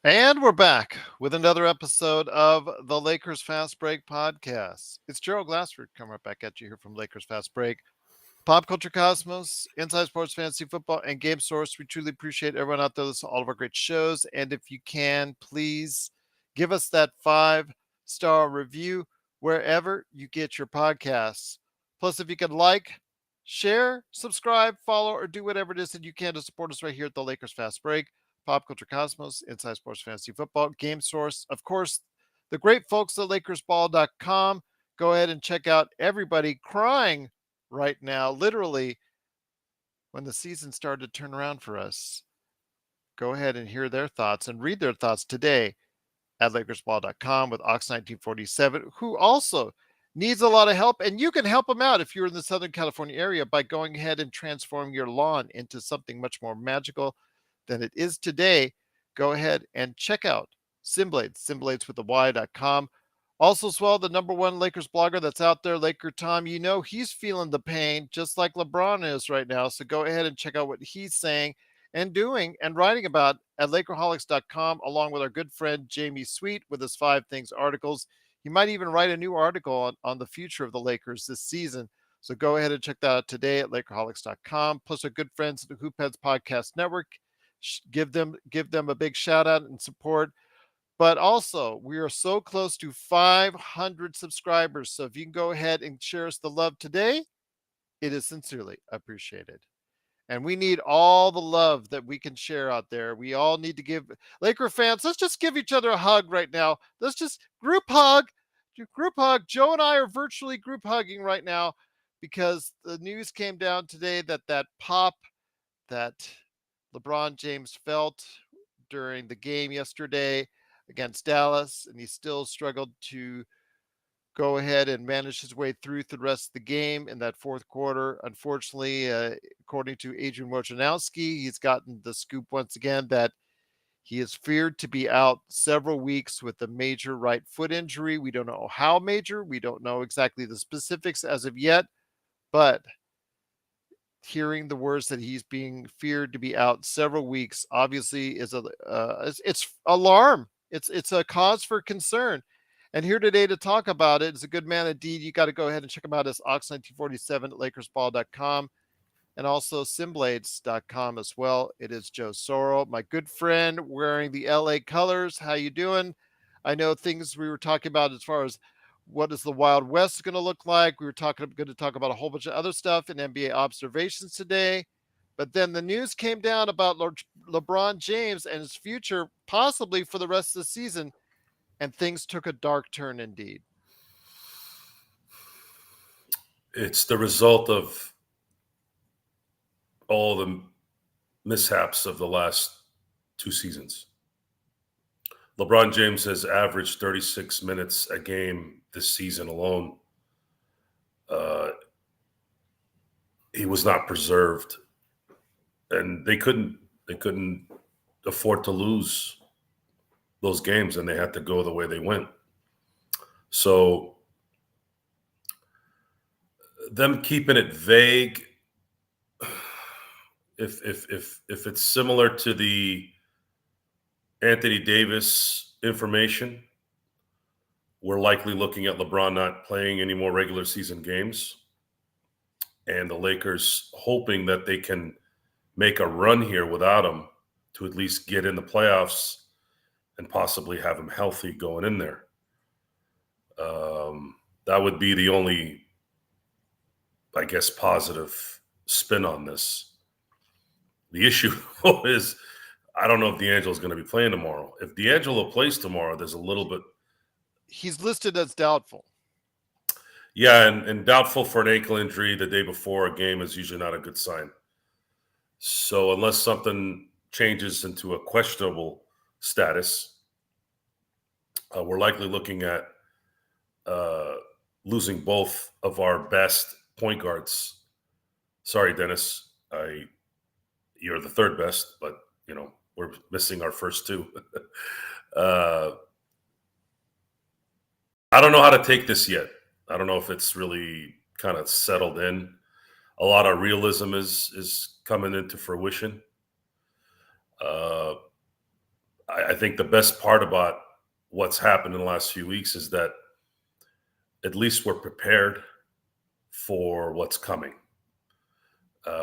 And we're back with another episode of the Lakers Fast Break podcast. It's Gerald Glassford coming right back at you here from Lakers Fast Break. Pop Culture Cosmos, Inside Sports Fantasy Football, and Game Source. We truly appreciate everyone out there listening to all of our great shows. And if you can, please give us that 5-star review wherever you get your podcasts. Plus, if you can share, subscribe, follow, or do whatever it is that you can to support us right here at the Lakers Fast Break. Pop Culture Cosmos, Inside Sports Fantasy Football, Game Source. Of course, the great folks at LakersBall.com. Go ahead and check out everybody crying right now, literally, when the season started to turn around for us. Go ahead and hear their thoughts and read their thoughts today at LakersBall.com with Ox1947, who also needs a lot of help. And you can help him out if you're in the Southern California area by going ahead and transforming your lawn into something much more magical than it is today. Go ahead and check out Simblades, Simblades with the Y.com. Also, as well, the number one Lakers blogger that's out there, Laker Tom, he's feeling the pain just like LeBron is right now. So go ahead and check out what he's saying and doing and writing about at Lakerholics.com, along with our good friend Jamie Sweet with his 5 Things articles. He might even write a new article on the future of the Lakers this season. So go ahead and check that out today at Lakerholics.com. Plus our good friends at the Hoopheads Podcast Network. Give them a big shout out and support. But also, we are so close to 500 subscribers. So if you can go ahead and share us the love today, it is sincerely appreciated. And we need all the love that we can share out there. We all need to give Laker fans, let's just give each other a hug right now. Let's just group hug. Group hug. Joe and I are virtually group hugging right now because the news came down today that pop that LeBron James felt during the game yesterday against Dallas, and he still struggled to go ahead and manage his way through the rest of the game in that fourth quarter. Unfortunately, according to Adrian Wojnarowski, he's gotten the scoop once again that he is feared to be out several weeks with a major right foot injury. We don't know how major. We don't know exactly the specifics as of yet, but hearing the words that he's being feared to be out several weeks obviously is it's alarm. It's a cause for concern. And here today to talk about it is a good man indeed. You got to go ahead and check him out as Ox1947 at LakersBall.com and also Simblades.com as well. It is Joe Soro, my good friend, wearing the LA colors. How you doing? I know things we were talking about as far as what is the Wild West going to look like. We were going to talk about a whole bunch of other stuff in NBA observations today. But then the news came down about LeBron James and his future, possibly for the rest of the season, and things took a dark turn indeed. It's the result of all the mishaps of the last 2 seasons. LeBron James has averaged 36 minutes a game this season alone. He was not preserved, and they couldn't afford to lose those games, and they had to go the way they went. So them keeping it vague, if it's similar to the Anthony Davis information, we're likely looking at LeBron not playing any more regular season games, and the Lakers hoping that they can make a run here without him to at least get in the playoffs and possibly have him healthy going in there. That would be the only, I guess, positive spin on this. The issue is, I don't know if D'Angelo's going to be playing tomorrow. If D'Angelo plays tomorrow, there's a little bit. He's listed as doubtful. Yeah, and doubtful for an ankle injury the day before a game is usually not a good sign. So unless something changes into a questionable status, we're likely looking at losing both of our best point guards. Sorry, Dennis. You're the third best, but, we're missing our first 2. I don't know how to take this yet. I don't know if it's really kind of settled in. A lot of realism is coming into fruition. I think the best part about what's happened in the last few weeks is that at least we're prepared for what's coming.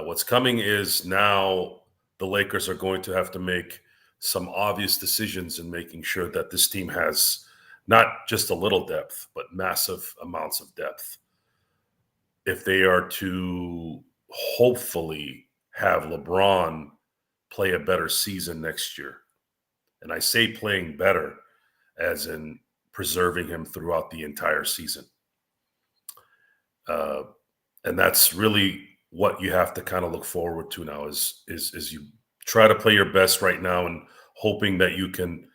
What's coming is now the Lakers are going to have to make some obvious decisions in making sure that this team has not just a little depth, but massive amounts of depth. If they are to hopefully have LeBron play a better season next year, and I say playing better as in preserving him throughout the entire season. And that's really what you have to kind of look forward to now is you try to play your best right now and hoping that you can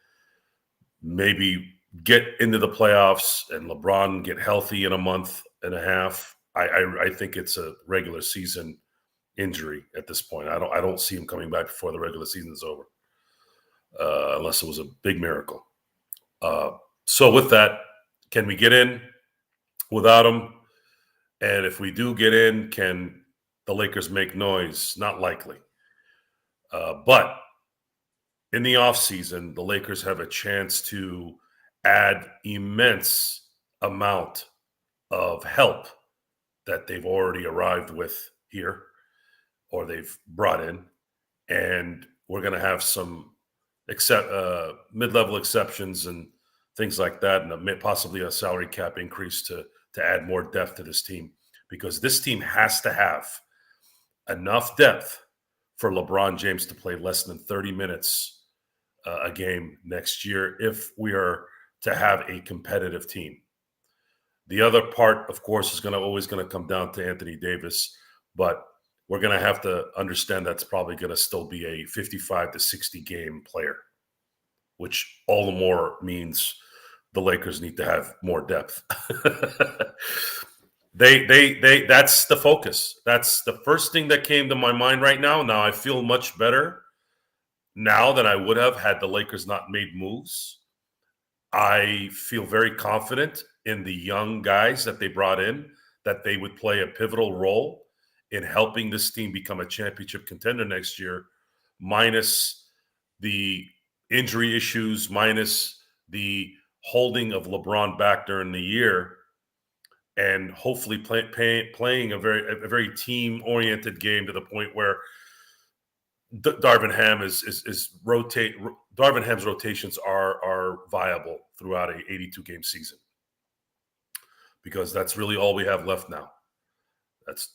maybe get into the playoffs and LeBron get healthy in a month and a half. I think it's a regular season injury at this point. I don't see him coming back before the regular season is over, unless it was a big miracle. So with that, can we get in without him? And if we do get in, can the Lakers make noise? Not likely. But in the offseason, the Lakers have a chance to add immense amount of help that they've already arrived with here or they've brought in. And we're going to have some mid-level exceptions and things like that, and possibly a salary cap increase to add more depth to this team, because this team has to have enough depth for LeBron James to play less than 30 minutes a game next year if we are to have a competitive team. The other part, of course, is always going to come down to Anthony Davis, but we're going to have to understand that's probably going to still be a 55 to 60 game player, which all the more means the Lakers need to have more depth. That's the focus. That's the first thing that came to my mind right now. Now I feel much better now than I would have had the Lakers not made moves. I feel very confident in the young guys that they brought in, that they would play a pivotal role in helping this team become a championship contender next year, minus the injury issues, minus the holding of LeBron back during the year, and hopefully playing a very team-oriented game to the point where Darvin Ham's rotations are viable throughout a 82-game season, because that's really all we have left now.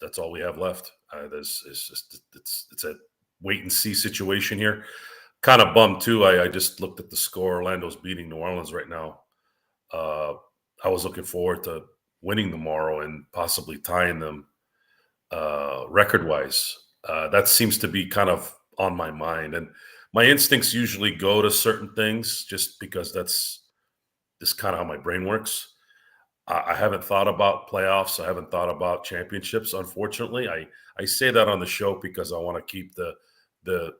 That's all we have left. It's a wait and see situation here. Kind of bummed too. I just looked at the score. Orlando's beating New Orleans right now. I was looking forward to winning tomorrow and possibly tying them record-wise. That seems to be kind of on my mind. And my instincts usually go to certain things just because that's just kind of how my brain works. I haven't thought about playoffs. I haven't thought about championships, unfortunately. I say that on the show because I want to keep the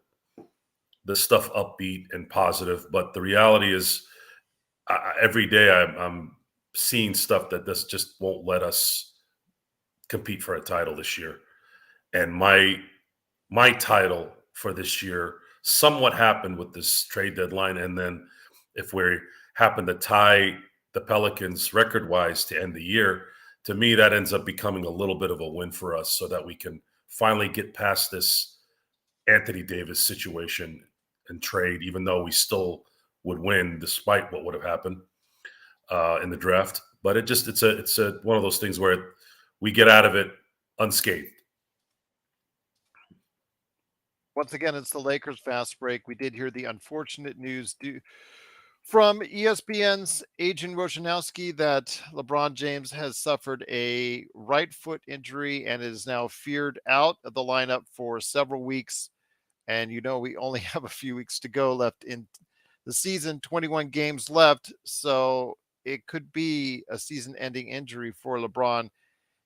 stuff upbeat and positive. But the reality is every day I'm seeing stuff that this just won't let us compete for a title this year. And my title for this year somewhat happened with this trade deadline. And then if we happen to tie the Pelicans record-wise to end the year, to me, that ends up becoming a little bit of a win for us so that we can finally get past this Anthony Davis situation and trade, even though we still would win despite what would have happened in the draft. But it's one of those things where we get out of it unscathed. Once again, it's the Lakers Fast Break. We did hear the unfortunate news from ESPN's Adrian Wojnarowski that LeBron James has suffered a right foot injury and is now feared out of the lineup for several weeks. And we only have a few weeks to go left in the season, 21 games left. So it could be a season-ending injury for LeBron.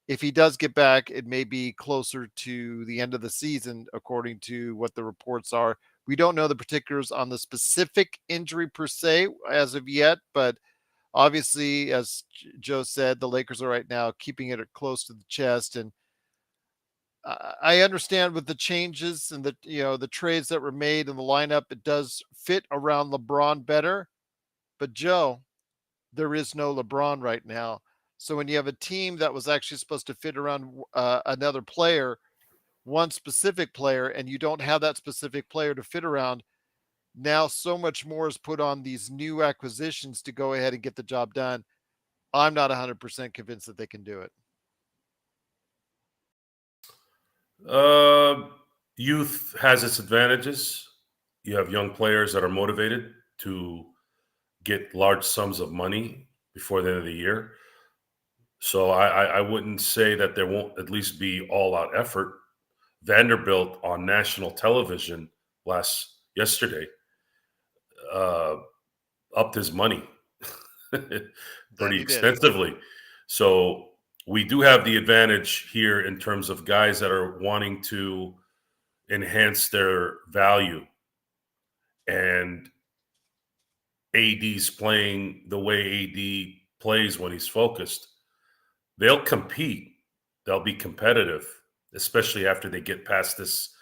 If he does get back, it may be closer to the end of the season, according to what the reports are. We don't know the particulars on the specific injury per se as of yet, but obviously, as Joe said, the Lakers are right now keeping it close to the chest. And I understand with the changes and the trades that were made in the lineup, it does fit around LeBron better. But Joe, there is no LeBron right now. So when you have a team that was actually supposed to fit around another player, one specific player, and you don't have that specific player to fit around, now so much more is put on these new acquisitions to go ahead and get the job done. I'm not 100% convinced that they can do it. Uh, Youth has its advantages. You have young players that are motivated to get large sums of money before the end of the year. So I wouldn't say that there won't at least be all out effort. Vanderbilt on national television yesterday uh, upped his money That pretty he did. extensively. So we do have the advantage here in terms of guys that are wanting to enhance their value, and AD's playing the way AD plays when he's focused. They'll compete. They'll be competitive, especially after they get past this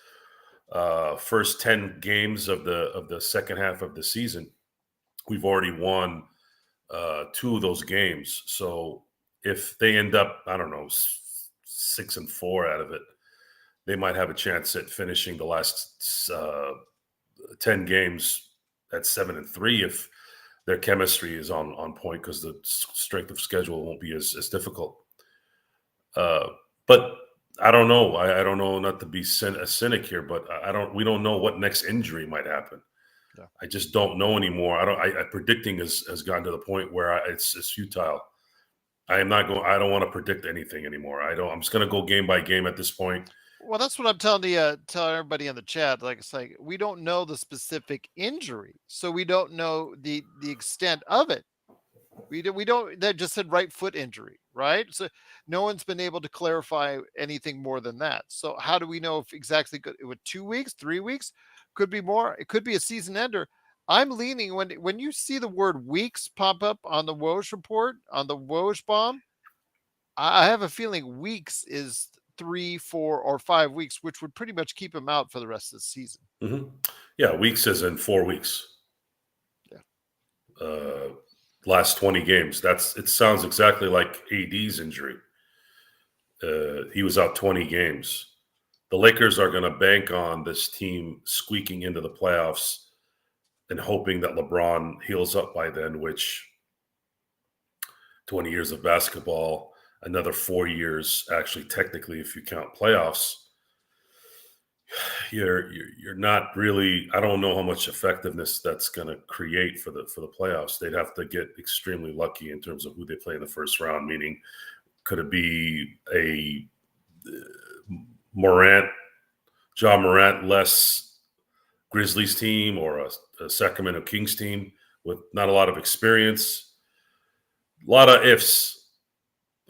first 10 games of the second half of the season. We've already won 2 of those games. So if they end up, I don't know, 6-4 out of it, they might have a chance at finishing the last 10 games at 7-3 if their chemistry is on point, because the strength of schedule won't be as difficult. But I don't know. I don't know, not to be a cynic here, but we don't know what next injury might happen. Yeah. I just don't know anymore. Predicting has gotten to the point where it's futile. I don't want to predict anything anymore. I'm just going to go game by game at this point. Well, that's what I'm telling everybody in the chat. Like, it's like we don't know the specific injury, so we don't know the extent of it. We don't. They just said right foot injury, right? So no one's been able to clarify anything more than that. So how do we know if exactly with 2 weeks, 3 weeks, could be more? It could be a season ender. I'm leaning when you see the word weeks pop up on the Woj report on the Woj bomb. I have a feeling weeks is 3, 4, or 5 weeks, which would pretty much keep him out for the rest of the season. Mm-hmm. Yeah, weeks as in 4 weeks. Yeah. Last 20 games. It sounds exactly like AD's injury. He was out 20 games. The Lakers are going to bank on this team squeaking into the playoffs and hoping that LeBron heals up by then, which 20 years of basketball, another 4 years, actually, technically, if you count playoffs, you're not really. I don't know how much effectiveness that's going to create for the playoffs. They'd have to get extremely lucky in terms of who they play in the first round. Meaning, could it be a John Morant less Grizzlies team, or a Sacramento Kings team with not a lot of experience? A lot of ifs.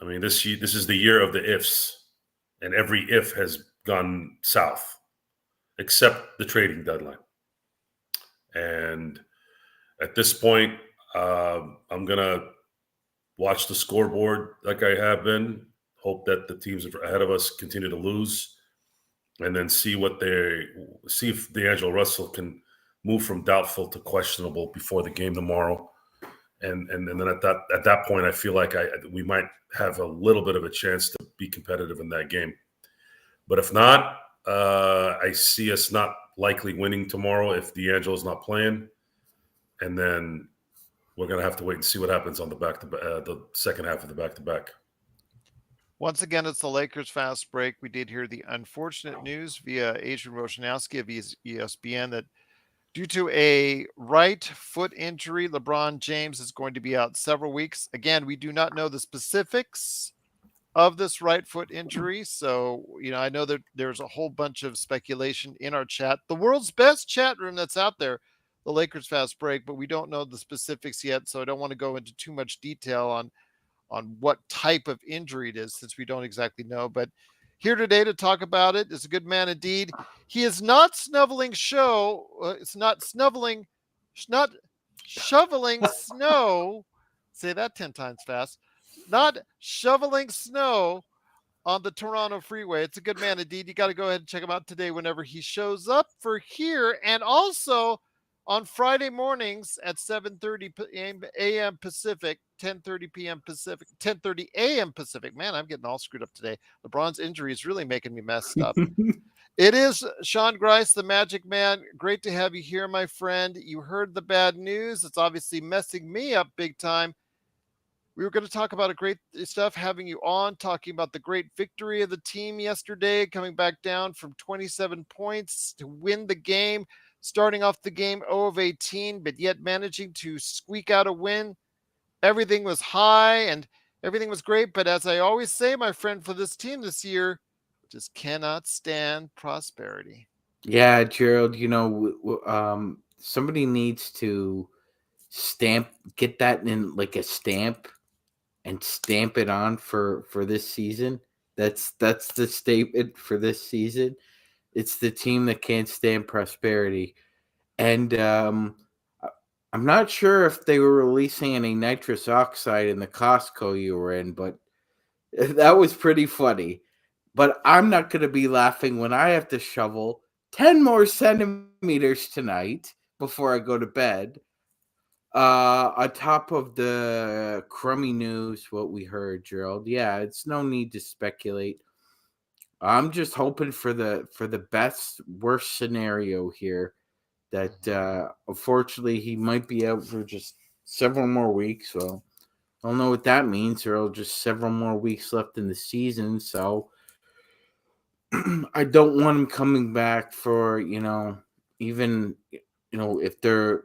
I mean, this is the year of the ifs, and every if has gone south, except the trading deadline. And at this point, I'm going to watch the scoreboard like I have been, hope that the teams ahead of us continue to lose, and then see if D'Angelo Russell can move from doubtful to questionable before the game tomorrow. And then at that point, I feel like we might have a little bit of a chance to be competitive in that game. But if not, I see us not likely winning tomorrow if D'Angelo's not playing, and then we're going to have to wait and see what happens on the second half of the back-to-back. Once again, it's the Lakers fast break. We did hear the unfortunate news via Adrian Wojnarowski of ESPN that due to a right foot injury, LeBron James is going to be out several weeks. Again, we do not know the specifics of this right foot injury. So, I know that there's a whole bunch of speculation in our chat, the world's best chat room that's out there, the Lakers fast break, but we don't know the specifics yet. So I don't want to go into too much detail on what type of injury it is, since we don't exactly know. But here today to talk about it is a good man indeed. He is not snuffling it's not shoveling snow. Say that 10 times fast. Not shoveling snow on the Toronto freeway. It's a good man indeed. You got to go ahead and check him out today whenever he shows up for here. And also on Friday mornings at 7:30 a.m. Pacific, 10:30 p.m. Pacific, 10:30 a.m. Pacific. Man, I'm getting all screwed up today. LeBron's injury is really making me messed up. It is Sean Grice, the Magic Man. Great to have you here, my friend. You heard the bad news. It's obviously messing me up big time. We were going to talk about a great stuff, having you on, talking about the great victory of the team yesterday, coming back down from 27 points to win the game, starting off the game 0 of 18, but yet managing to squeak out a win. Everything was high and everything was great. But as I always say, my friend, for this team this year, just cannot stand prosperity. Yeah, Gerald, somebody needs to get that in like a stamp and stamp it on for this season. That's the statement for this season. It's the team that can't stand prosperity. And I'm not sure if they were releasing any nitrous oxide in the Costco you were in, but that was pretty funny. But I'm not going to be laughing when I have to shovel 10 more centimeters tonight before I go to bed. On top of the crummy news, what we heard, Gerald. Yeah, it's no need to speculate. I'm just hoping for the best worst scenario here. That unfortunately he might be out for just several more weeks. Well, I don't know what that means. There are just several more weeks left in the season, so I don't want him coming back for even if they're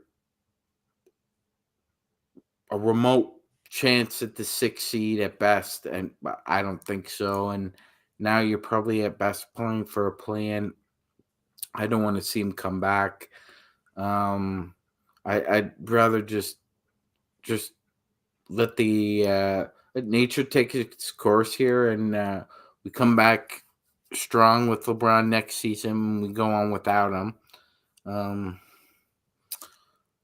a remote chance at the 6th seed at best, and I don't think so. And now you're probably at best playing for a plan. I don't want to see him come back. I'd rather just let let nature take its course here, and we come back strong with LeBron next season. We go on without him.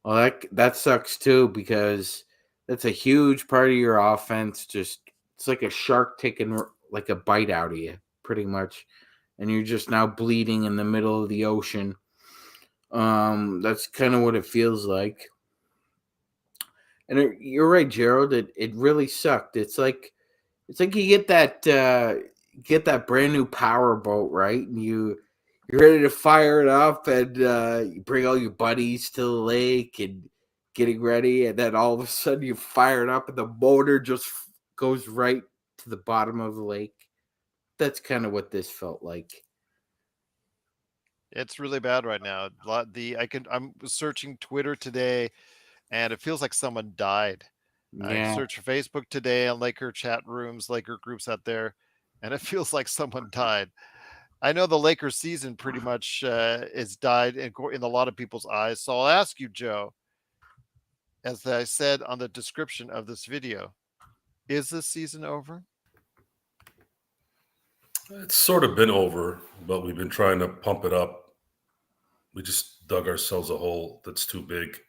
Well, that sucks too, because that's a huge part of your offense. Just it's like a shark taking like a bite out of you, pretty much, and you're just now bleeding in the middle of the ocean. That's kind of what it feels like. And you're right, Gerald. It really sucked. It's like you get that brand new power boat, right? And you're ready to fire it up, and you bring all your buddies to the lake and getting ready, and then all of a sudden you fire it up, and the motor just goes right to the bottom of the lake. That's kind of what this felt like. It's really bad right now. I'm searching Twitter today, and it feels like someone died. I Yeah. searched Facebook today on Laker chat rooms, Laker groups out there, and it feels like someone died. I know the Lakers season pretty much is died in a lot of people's eyes. So I'll ask you, Joe, as I said on the description of this video, is this season over? It's sort of been over, but we've been trying to pump it up. We just dug ourselves a hole that's too big.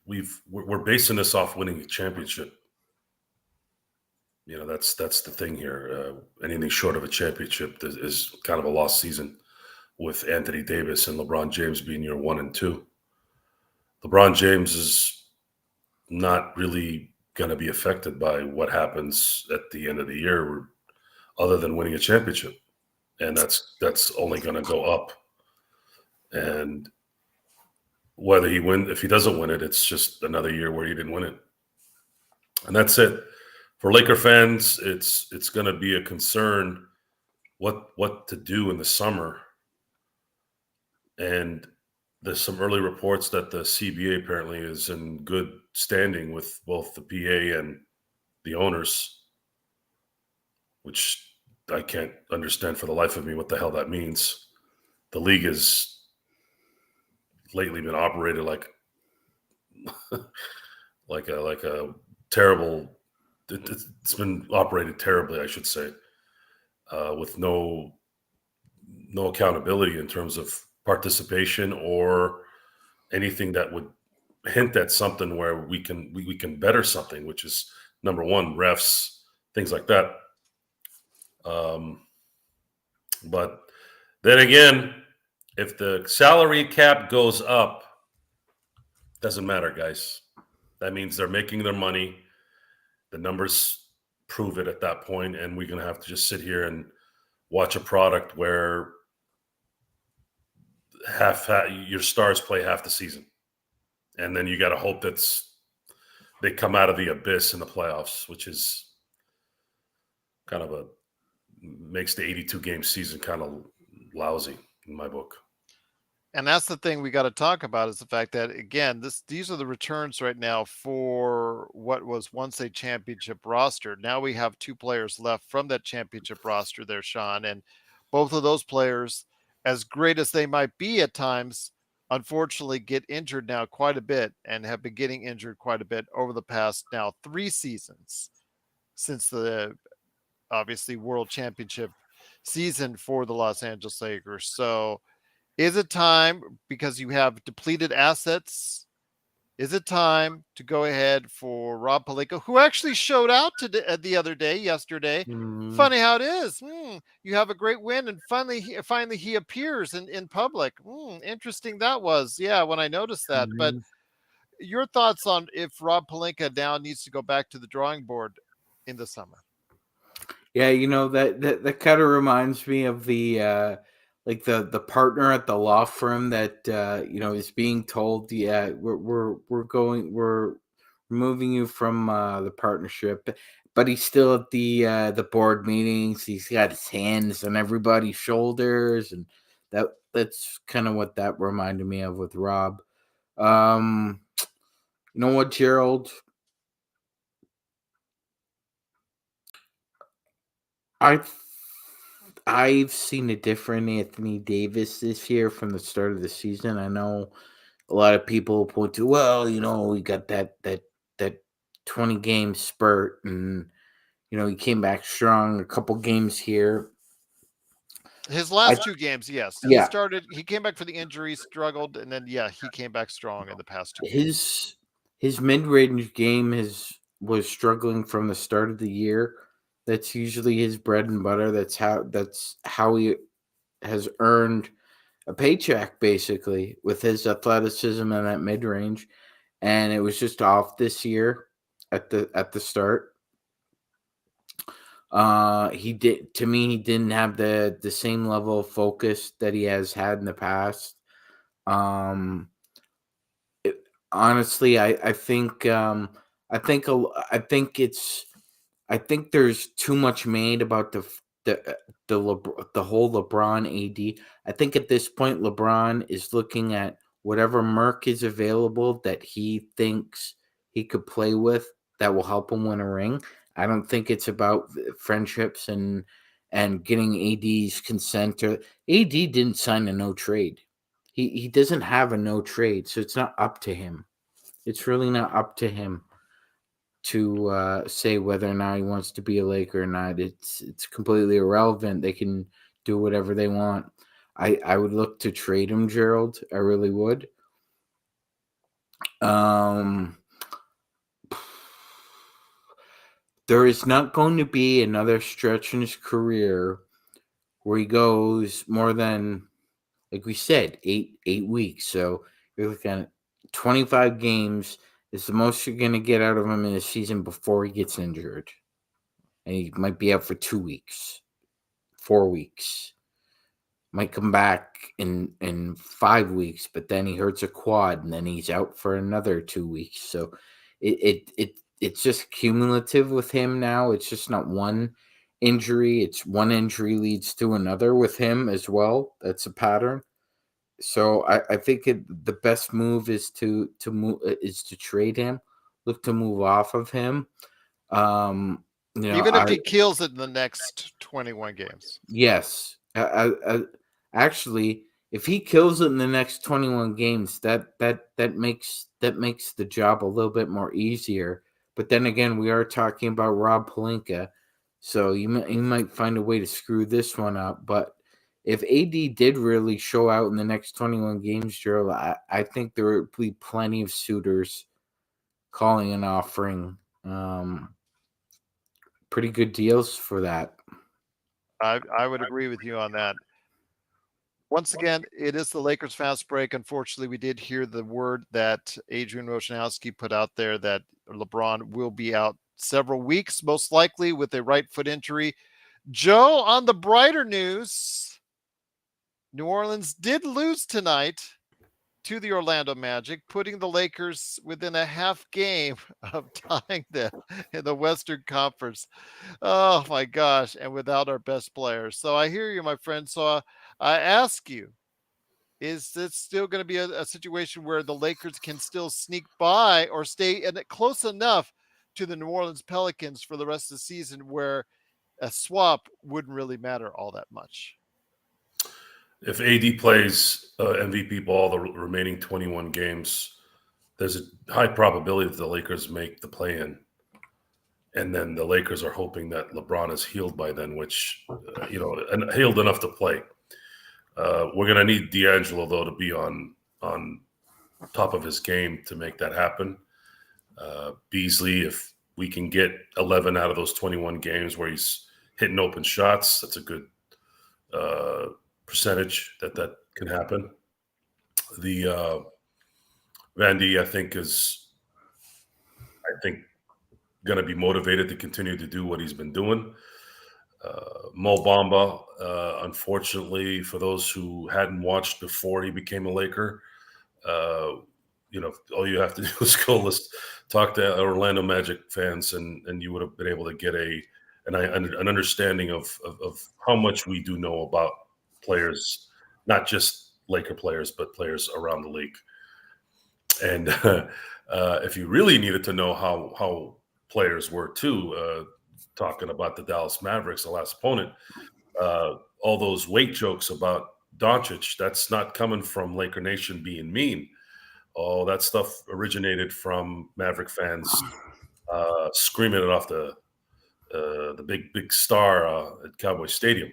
We're basing this off winning a championship. That's the thing here. Anything short of a championship is kind of a lost season, with Anthony Davis and LeBron James being year 1 and 2. LeBron James is not really going to be affected by what happens at the end of the year, other than winning a championship, and that's only going to go up. And whether if he doesn't win it, it's just another year where he didn't win it, and that's it. For Laker fans, it's going to be a concern what to do in the summer. And there's some early reports that the CBA apparently is in good standing with both the PA and the owners, which I can't understand for the life of me what the hell that means. The league has lately been operated like a terrible. It's been operated terribly, I should say, with no accountability in terms of participation or anything that would hint at something where we can better something, which is number one, refs, things like that. But then again, if the salary cap goes up, doesn't matter, guys. That means they're making their money. The numbers prove it at that point, and we're going to have to just sit here and watch a product where your stars play half the season. And then you got to hope they come out of the abyss in the playoffs, which is kind of makes the 82-game season kind of lousy in my book. And that's the thing we got to talk about is the fact that, again, these are the returns right now for what was once a championship roster. Now we have 2 players left from that championship roster there, Sean, and both of those players, as great as they might be at times, unfortunately get injured now quite a bit and have been getting injured quite a bit over the past now 3 seasons since the obviously world championship season for the Los Angeles Lakers. So is it time, because you have depleted assets, is it time to go ahead for Rob Pelinka, who actually showed out yesterday? Funny how it is. You have a great win, and finally he appears in public. Interesting that was. Yeah, when I noticed that. But your thoughts on if Rob Pelinka now needs to go back to the drawing board in the summer? Yeah, that kind of reminds me of the like the partner at the law firm that is being told, yeah, we're removing you from the partnership, but he's still at the board meetings. He's got his hands on everybody's shoulders, and that's kind of what that reminded me of with Rob. You know what, Gerald? I've seen a different Anthony Davis this year from the start of the season. I know a lot of people point to, well, we got that 20-game spurt, and he came back strong a couple games here. His last 2 games, yes. Yeah. He came back for the injury, struggled, and then he came back strong in the past 2 games. His mid-range game was struggling from the start of the year. That's usually his bread and butter. That's how he has earned a paycheck, basically, with his athleticism and that mid-range. And it was just off this year at the start. He didn't have the same level of focus that he has had in the past. Honestly, I think there's too much made about the whole LeBron AD. I think at this point LeBron is looking at whatever Merc is available that he thinks he could play with that will help him win a ring. I don't think it's about friendships and getting AD's consent. AD didn't sign a no trade. He doesn't have a no trade, so it's not up to him. It's really not up to him to say whether or not he wants to be a Laker or not. It's completely irrelevant. They can do whatever they want. I would look to trade him, Gerald. I really would. There is not going to be another stretch in his career where he goes more than, like we said, eight weeks. So you're looking at 25 games is the most you're going to get out of him in a season before he gets injured. And he might be out for 2 weeks, 4 weeks. Might come back in 5 weeks, but then he hurts a quad, and then he's out for another 2 weeks. So it's just cumulative with him now. It's just not one injury. It's one injury leads to another with him as well. That's a pattern. So I think the best move is to trade him, look to move off of him. Even if he kills it in the next 21 games. Yes, actually, if he kills it in the next 21 games, that makes the job a little bit more easier. But then again, we are talking about Rob Pelinka, so you might find a way to screw this one up, but. If AD did really show out in the next 21 games, Gerald, I think there would be plenty of suitors calling and offering pretty good deals for that. I would agree with you on that. Once again, it is the Lakers fast break. Unfortunately, we did hear the word that Adrian Wojnarowski put out there that LeBron will be out several weeks, most likely with a right foot injury. Joe, on the brighter news, New Orleans did lose tonight to the Orlando Magic, putting the Lakers within a half game of tying them in the Western Conference. Oh my gosh, and without our best players. So I hear you, my friend. So I ask you, is this still going to be a situation where the Lakers can still sneak by or stay close enough to the New Orleans Pelicans for the rest of the season where a swap wouldn't really matter all that much? If AD plays MVP ball the remaining 21 games, there's a high probability that the Lakers make the play-in. And then the Lakers are hoping that LeBron is healed by then, which, and healed enough to play. We're going to need D'Angelo, though, to be on top of his game to make that happen. Beasley, if we can get 11 out of those 21 games where he's hitting open shots, that's a good percentage that can happen. The Vandy, I think, going to be motivated to continue to do what he's been doing. Mo Bamba, unfortunately, for those who hadn't watched before he became a Laker, all you have to do is go talk to Orlando Magic fans, and you would have been able to get an understanding of how much we do know about players, not just Laker players, but players around the league. And if you really needed to know how players were too, talking about the Dallas Mavericks, the last opponent, all those weight jokes about Doncic, that's not coming from Laker Nation being mean. All that stuff originated from Maverick fans screaming it off the big star at Cowboy Stadium.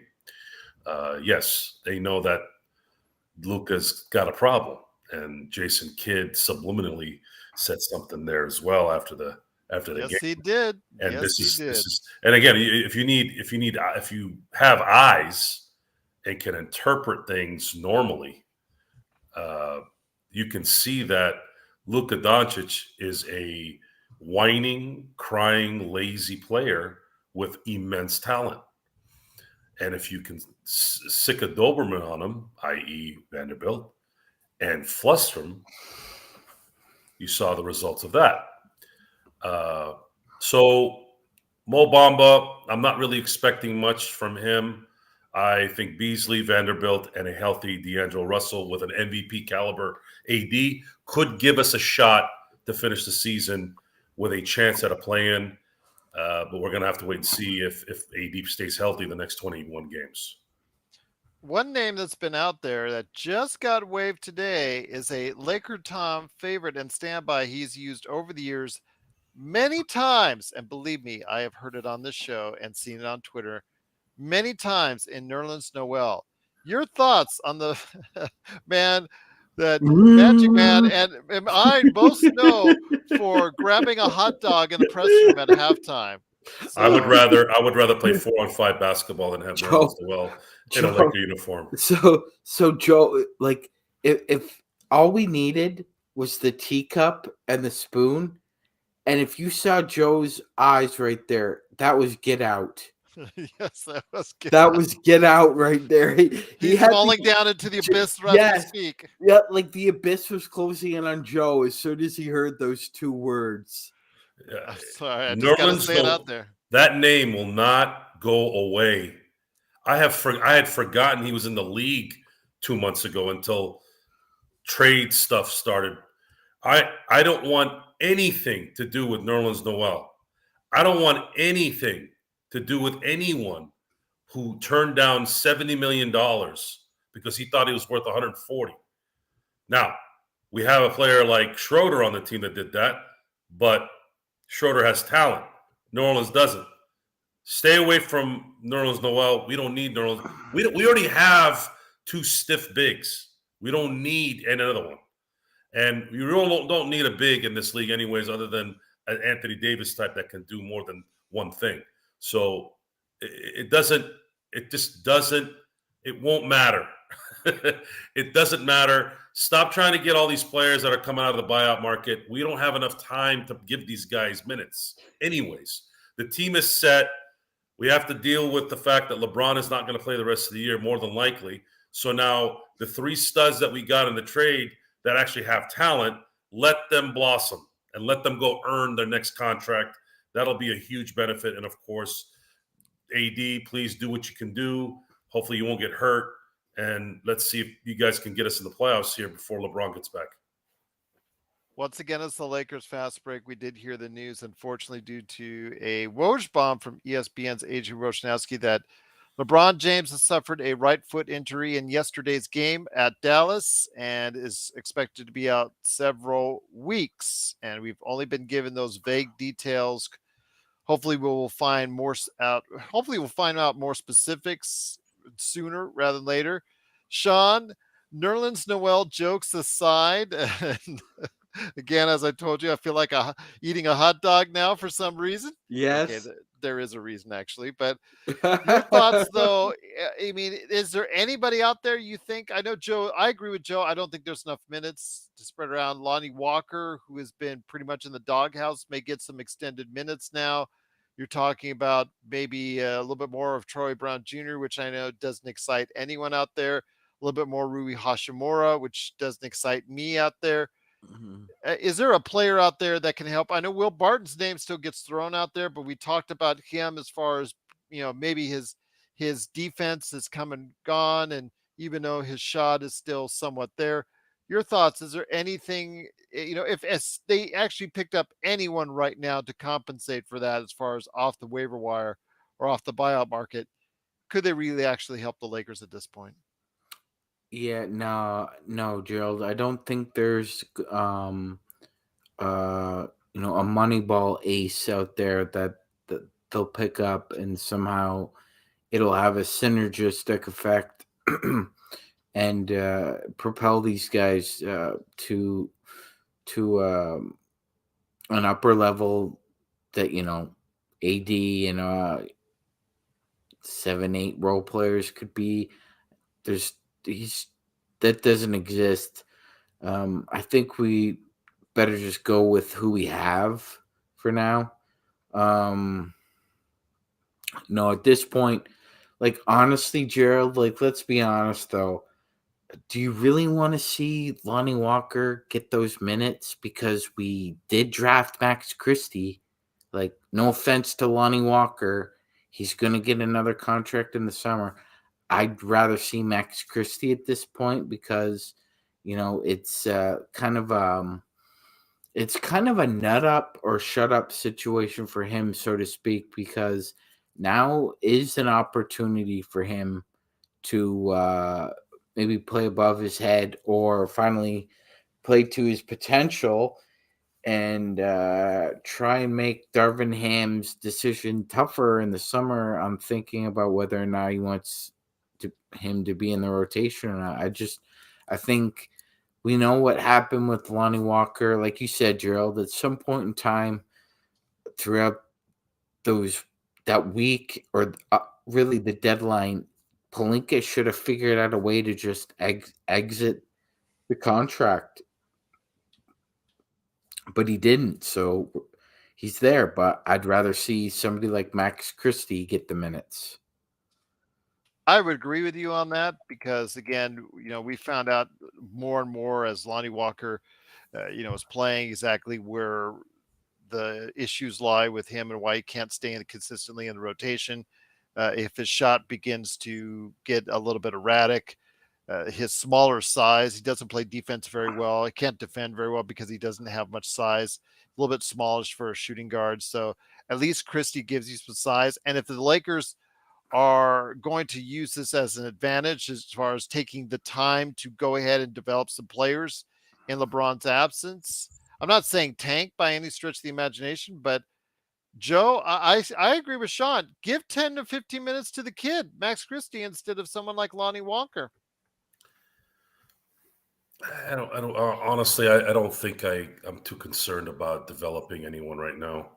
Yes, they know that Luka's got a problem, and Jason Kidd subliminally said something there as well after the game. Yes, he did. And yes, this he did. is, and again, if you have eyes and can interpret things normally, you can see that Luka Doncic is a whining, crying, lazy player with immense talent. And if you can sick a Doberman on him, i.e. Vanderbilt, and fluster him, you saw the results of that. So Mo Bamba, I'm not really expecting much from him. I think Beasley, Vanderbilt, and a healthy D'Angelo Russell with an MVP caliber AD could give us a shot to finish the season with a chance at a play-in. But we're going to have to wait and see if AD stays healthy the next 21 games. One name that's been out there that just got waived today is a Laker Tom favorite and standby he's used over the years many times. And believe me, I have heard it on this show and seen it on Twitter many times in Nerlens Noel. Your thoughts on the man that MagicMan and I both know for grabbing a hot dog in the press room at halftime. So, I would rather play 4-on-5 basketball than have Nerlens Noel in a Laker uniform. So Joe, like if all we needed was the teacup and the spoon, and if you saw Joe's eyes right there, that was Get Out. Yes, that was Get Out right there. He's falling down into the abyss as we speak. Yeah, like the abyss was closing in on Joe as soon as he heard those two words. I'm sorry, I just gotta say it out there. That name will not go away. I had forgotten he was in the league 2 months ago until trade stuff started. I don't want anything to do with Nerlens Noel. I don't want anything to do with anyone who turned down $70 million because he thought he was worth 140. Now, we have a player like Schroeder on the team that did that, but Schroeder has talent. New Orleans doesn't. Stay away from Nerlens Noel. We don't need Nerlens. We already have two stiff bigs. We don't need another one. And we really don't need a big in this league anyways, other than an Anthony Davis type that can do more than one thing. So it doesn't It just doesn't. It won't matter. It doesn't matter. Stop trying to get all these players that are coming out of the buyout market. We don't have enough time to give these guys minutes. Anyways, the team is set. We have to deal with the fact that LeBron is not going to play the rest of the year, more than likely. So now the 3 studs that we got in the trade that actually have talent, let them blossom and let them go earn their next contract. That'll be a huge benefit. And of course, AD, please do what you can do. Hopefully you won't get hurt. And let's see if you guys can get us in the playoffs here before LeBron gets back. Once again, it's the Lakers Fast Break. We did hear the news, unfortunately, due to a Woj bomb from ESPN's Adrian Wojnarowski, that LeBron James has suffered a right foot injury in yesterday's game at Dallas and is expected to be out several weeks. And we've only been given those vague details. Hopefully we'll find more out. Hopefully we'll find out more specifics sooner rather than later. Sean, Nerlens Noel jokes aside, and again, as I told you, I feel like eating a hot dog now for some reason. Yes. Okay, there is a reason actually, but your thoughts though, I mean, is there anybody out there you think? I know Joe, I agree with Joe. I don't think there's enough minutes to spread around. Lonnie Walker, who has been pretty much in the doghouse, may get some extended minutes now. You're talking about maybe a little bit more of Troy Brown Jr., which I know doesn't excite anyone out there. A little bit more Rui Hashimura, which doesn't excite me out there. Mhm. Is there a player out there that can help? I know Will Barton's name still gets thrown out there, but we talked about him as far as, maybe his defense has come and gone, and even though his shot is still somewhat there. Your thoughts? Is there anything, if they actually picked up anyone right now to compensate for that, as far as off the waiver wire or off the buyout market, could they really actually help the Lakers at this point? Yeah, no, Gerald. I don't think there's a Moneyball ace out there that they'll pick up and somehow it'll have a synergistic effect and propel these guys to an upper level that AD and 7-8 role players could be. He's that doesn't exist. I think we better just go with who we have for now. No, at this point, like honestly, Gerald, like let's be honest though. Do you really want to see Lonnie Walker get those minutes? Because we did draft Max Christie. Like, no offense to Lonnie Walker, he's going to get another contract in the summer. I'd rather see Max Christie at this point because, it's kind of a nut up or shut up situation for him, so to speak, because now is an opportunity for him to maybe play above his head or finally play to his potential and try and make Darvin Ham's decision tougher in the summer. I'm thinking about whether or not he wants him to be in the rotation or not. I think we know what happened with Lonnie Walker. Like you said, Gerald, at some point in time throughout that week or really the deadline, Pelinka should have figured out a way to just exit the contract, but he didn't. So he's there, but I'd rather see somebody like Max Christie get the minutes. I would agree with you on that because, again, we found out more and more as Lonnie Walker, is playing exactly where the issues lie with him and why he can't stay consistently in the rotation. If his shot begins to get a little bit erratic, his smaller size, he doesn't play defense very well. He can't defend very well because he doesn't have much size. A little bit smallish for a shooting guard. So at least Christie gives you some size. And if the Lakers are going to use this as an advantage as far as taking the time to go ahead and develop some players in LeBron's absence, I'm not saying tank by any stretch of the imagination, but Joe, I agree with Sean. Give 10 to 15 minutes to the kid, Max Christie, instead of someone like Lonnie Walker. I don't honestly, I don't think I'm too concerned about developing anyone right now.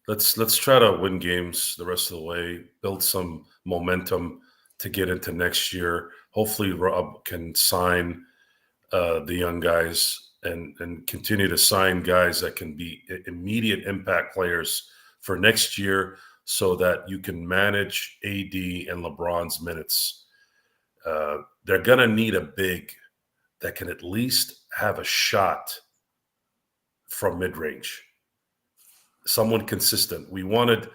Let's try to win games the rest of the way, build some momentum to get into next year. Hopefully, Rob can sign the young guys and continue to sign guys that can be immediate impact players for next year, so that you can manage AD and LeBron's minutes. They're gonna need a big that can at least have a shot from mid-range. Someone consistent. We wanted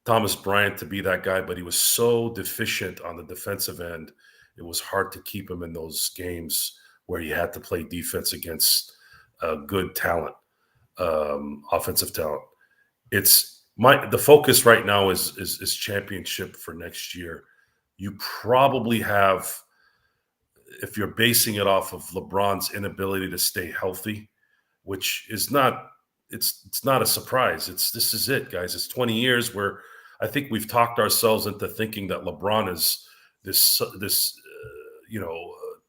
Thomas Bryant to be that guy, but he was so deficient on the defensive end. It was hard to keep him in those games where he had to play defense against good talent, offensive talent. It's the focus right now is championship for next year. You probably have, if you're basing it off of LeBron's inability to stay healthy, which is not, it's not a surprise. This is it, guys. It's 20 years where I think we've talked ourselves into thinking that LeBron is this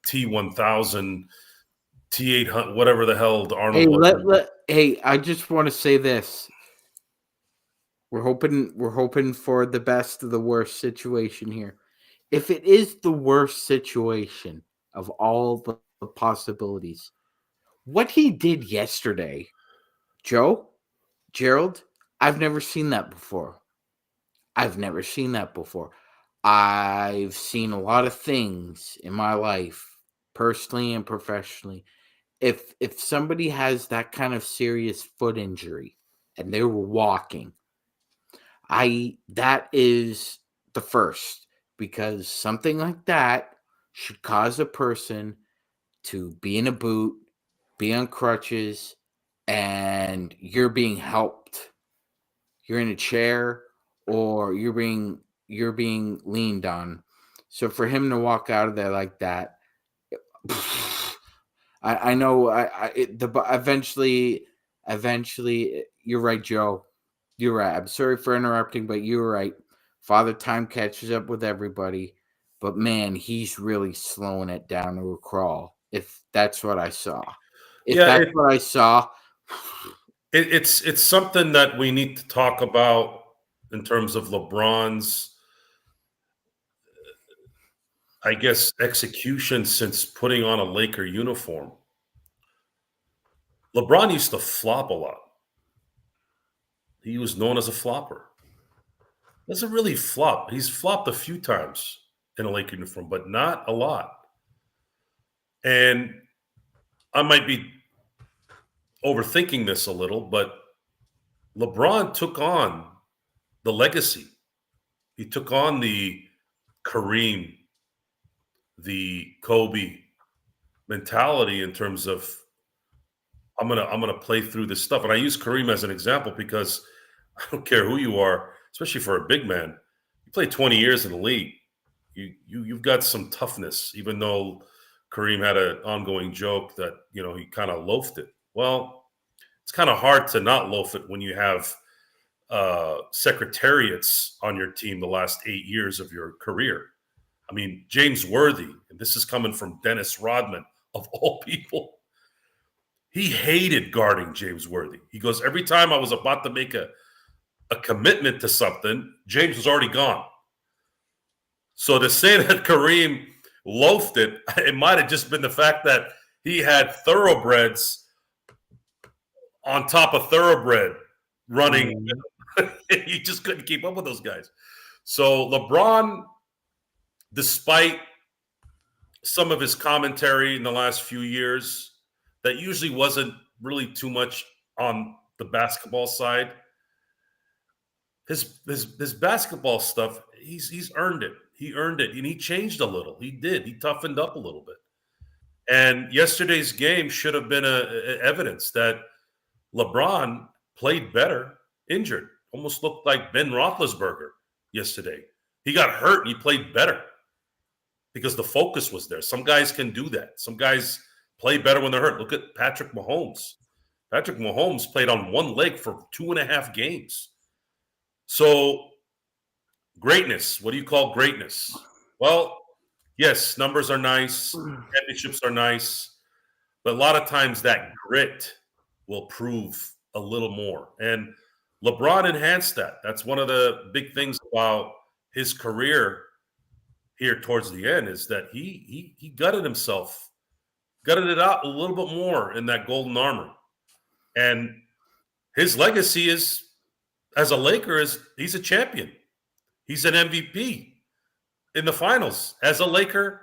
T1000, T800, whatever the hell the Arnold. Hey, I just want to say this. We're hoping for the best of the worst situation here. If it is the worst situation of all the possibilities, what he did yesterday, Gerald, I've never seen that before. I've seen a lot of things in my life, personally and professionally. If somebody has that kind of serious foot injury and they were walking, that is the first, because something like that should cause a person to be in a boot, be on crutches, and you're being helped. You're in a chair or you're being leaned on. So for him to walk out of there like that, I know eventually you're right, Joe. You're right. I'm sorry for interrupting, but you're right. Father Time catches up with everybody. But man, he's really slowing it down to a crawl. If that's what I saw. What I saw. It's something that we need to talk about in terms of LeBron's, I guess, execution since putting on a Laker uniform. LeBron used to flop a lot. He was known as a flopper. Doesn't really flop. He's flopped a few times in a Laker uniform, but not a lot. And I might be overthinking this a little, but LeBron took on the legacy. He took on the Kareem, the Kobe mentality in terms of I'm gonna play through this stuff. And I use Kareem as an example because I don't care who you are, especially for a big man. You play 20 years in the league. You've got some toughness, even though Kareem had an ongoing joke that he kind of loafed it. Well, it's kind of hard to not loaf it when you have secretariats on your team the last 8 years of your career. I mean, James Worthy, and this is coming from Dennis Rodman, of all people. He hated guarding James Worthy. He goes, every time I was about to make a commitment to something, James was already gone. So to say that Kareem loafed it, it might have just been the fact that he had thoroughbreds on top of thoroughbred running. He just couldn't keep up with those guys. So LeBron, despite some of his commentary in the last few years, that usually wasn't really too much on the basketball side. His basketball stuff, he's earned it. He earned it, and he changed a little. He did. He toughened up a little bit. And yesterday's game should have been evidence that LeBron played better, injured. Almost looked like Ben Roethlisberger yesterday. He got hurt and he played better because the focus was there. Some guys can do that. Some guys play better when they're hurt. Look at Patrick Mahomes. Patrick Mahomes played on one leg for 2.5 games. So greatness. What do you call greatness? Well, yes, numbers are nice. Championships are nice. But a lot of times that grit will prove a little more. And LeBron enhanced that. That's one of the big things about his career here towards the end is that he gutted himself, gutted it out a little bit more in that golden armor. And his legacy is, as a Laker, is he's a champion. He's an MVP in the finals as a Laker.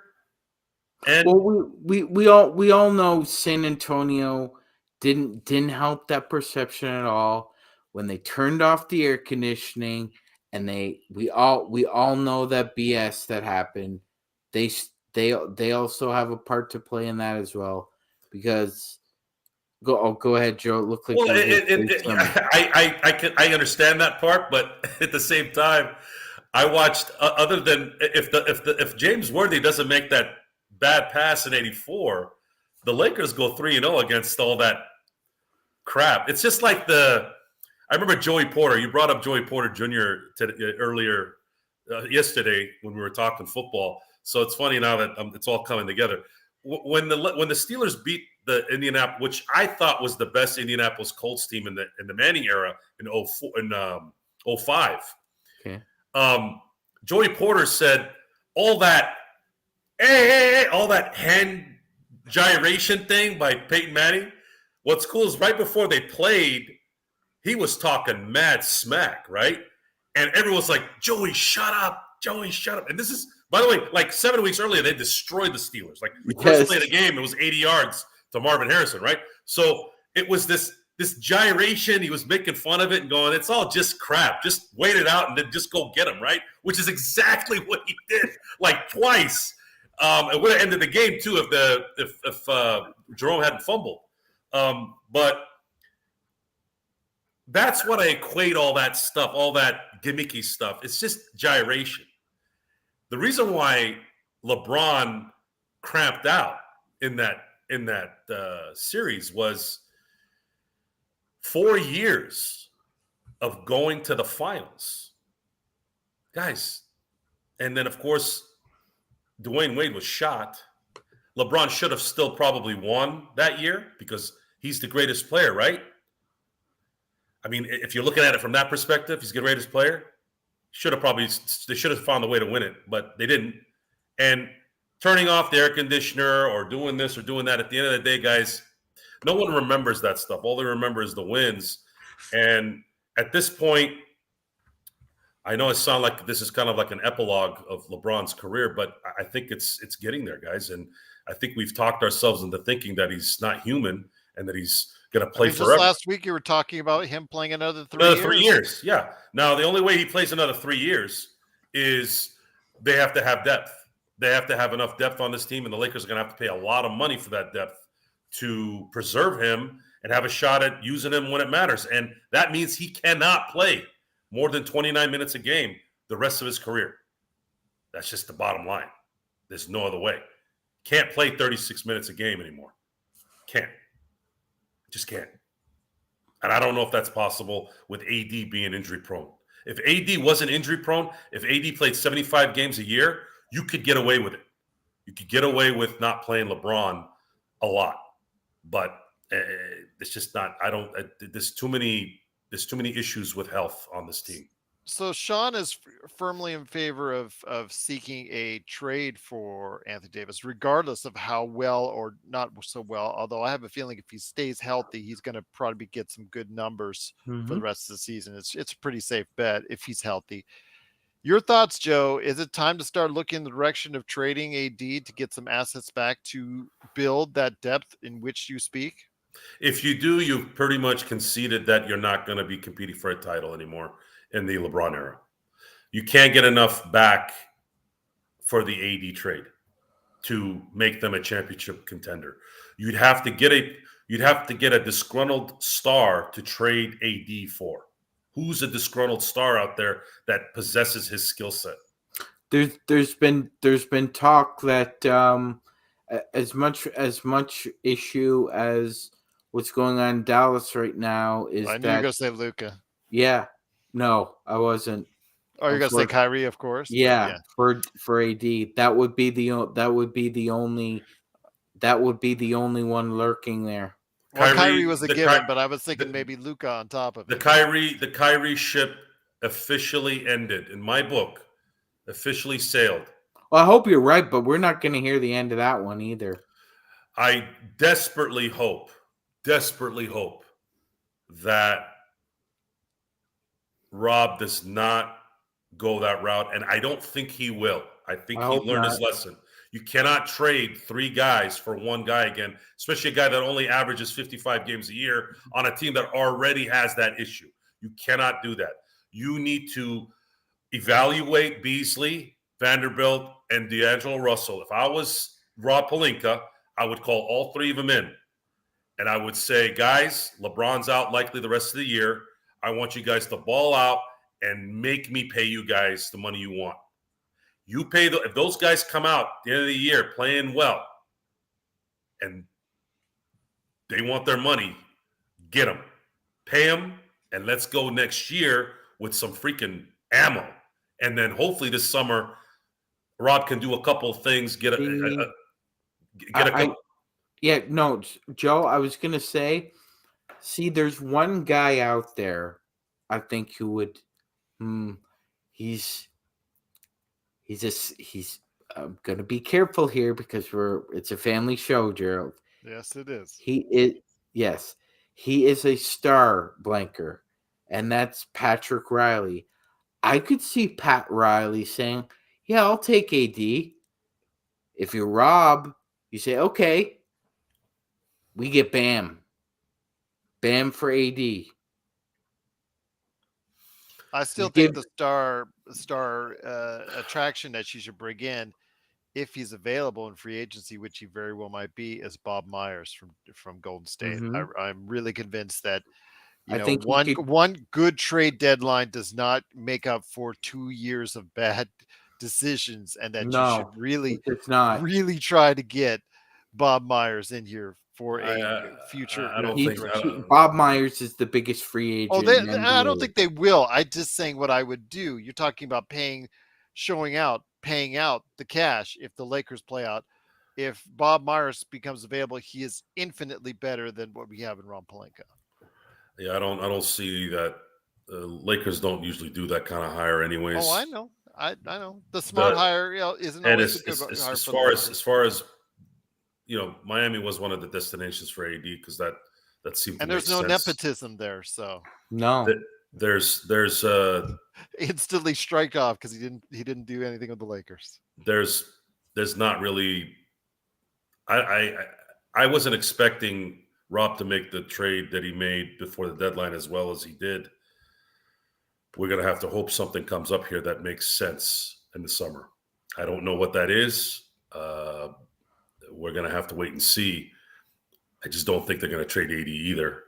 And well, we all know San Antonio didn't help that perception at all when they turned off the air conditioning, and we all know that BS that happened. They also have a part to play in that as well, because go ahead, Joe. It looked like well, I understand that part, but at the same time, I watched other than if James Worthy doesn't make that bad pass in '84, the Lakers go 3-0 against all that crap. It's just like I remember Joey Porter. You brought up Joey Porter Jr. Earlier yesterday when we were talking football. So it's funny now that it's all coming together. When the Steelers beat the Indianapolis, which I thought was the best Indianapolis Colts team in the Manning era in 05. Okay. Joey Porter said all that all that hand gyration thing by Peyton Manning. What's cool is right before they played, he was talking mad smack, right? And everyone's like, Joey, shut up. Joey, shut up. And this is, by the way, like 7 weeks earlier, they destroyed the Steelers. Like, first play of the game, it was 80 yards to Marvin Harrison, right? So it was this gyration. He was making fun of it and going, it's all just crap. Just wait it out and then just go get him, right? Which is exactly what he did, like twice. It would have ended the game too if Jerome hadn't fumbled. But that's what I equate all that stuff, all that gimmicky stuff. It's just gyration. The reason why LeBron cramped out in that series was 4 years of going to the finals, guys, and then of course Dwayne Wade was shot. LeBron should have still probably won that year because he's the greatest player, right? I mean, if you're looking at it from that perspective, he's the greatest player. They should have found a way to win it, but they didn't. And turning off the air conditioner or doing this or doing that, at the end of the day, guys, no one remembers that stuff. All they remember is the wins. And at this point, I know it sounds like this is kind of like an epilogue of LeBron's career, but I think it's getting there, guys. And I think we've talked ourselves into thinking that he's not human and that he's going to play forever. Just last week you were talking about him playing another 3 years. Another 3 years, yeah. Now, the only way he plays another 3 years is they have to have depth. They have to have enough depth on this team, and the Lakers are going to have to pay a lot of money for that depth to preserve him and have a shot at using him when it matters. And that means he cannot play more than 29 minutes a game the rest of his career. That's just the bottom line. There's no other way. Can't play 36 minutes a game anymore. Can't. Just can't. And I don't know if that's possible with AD being injury prone. If AD wasn't injury prone, if AD played 75 games a year, you could get away with it. You could get away with not playing LeBron a lot. But it's just not. There's too many issues with health on this team. So Sean is firmly in favor of seeking a trade for Anthony Davis, regardless of how well or not so well. Although I have a feeling if he stays healthy, he's going to probably get some good numbers for the rest of the season. It's a pretty safe bet if he's healthy. Your thoughts, Joe? Is it time to start looking in the direction of trading AD to get some assets back to build that depth in which you speak? If you do, you've pretty much conceded that you're not going to be competing for a title anymore in the LeBron era. You can't get enough back for the AD trade to make them a championship contender. You'd have to get a disgruntled star to trade AD for. Who's a disgruntled star out there that possesses his skill set? There's been talk that as much issue as what's going on in Dallas right now is I knew you were going to say Luka. Yeah. No, I wasn't. Oh, you're going to say Kyrie, of course. Yeah, for AD, that would be the only one lurking there. Well, Kyrie was a given, Ky- but I was thinking the- maybe Luka on top of the it. Kyrie ship officially ended in my book. Officially sailed. Well, I hope you're right, but we're not going to hear the end of that one either. I desperately hope that Rob does not go that route, and I don't think he will. I think I he hope learned his not. lesson. You cannot trade 3 guys for 1 guy again, especially a guy that only averages 55 games a year on a team that already has that issue. You cannot do that. You need to evaluate Beasley, Vanderbilt, and D'Angelo Russell. If I was Rob Pelinka, I would call all 3 of them in. And I would say, guys, LeBron's out likely the rest of the year. I want you guys to ball out and make me pay you guys the money you want. You pay if those guys come out at the end of the year playing well and they want their money, get them, pay them, and let's go next year with some freaking ammo. And then hopefully this summer, Rob can do a couple of things, get a couple. Yeah, no, Joe, I was going to say, see, there's one guy out there, I think, who would, he's I'm going to be careful here because it's a family show, Gerald. Yes, it is. He is a star blanker, and that's Patrick Riley. I could see Pat Riley saying, yeah, I'll take AD. If you're Rob, you say, okay, we get Bam. Bam for AD. I still think the star attraction that she should bring in, if he's available in free agency, which he very well might be, is Bob Myers from Golden State. I'm really convinced that one good trade deadline does not make up for 2 years of bad decisions, and that you should really try to get Bob Myers in here for a future. I don't think Bob Myers is the biggest free agent. I don't think they will. I'm just saying what I would do. You're talking about paying out the cash if the Lakers play out. If Bob Myers becomes available, he is infinitely better than what we have in Rob Pelinka. Yeah, I don't see that. Lakers don't usually do that kind of hire, anyways. Oh, I know. I know. The smart hire isn't always a good hire. As far as Miami was one of the destinations for AD because that seemed. And there's no nepotism there, so no. There's instantly strike off because he didn't do anything with the Lakers. There's not really. I wasn't expecting Rob to make the trade that he made before the deadline as well as he did. We're going to have to hope something comes up here that makes sense in the summer. I don't know what that is. We're going to have to wait and see. I just don't think they're going to trade AD either.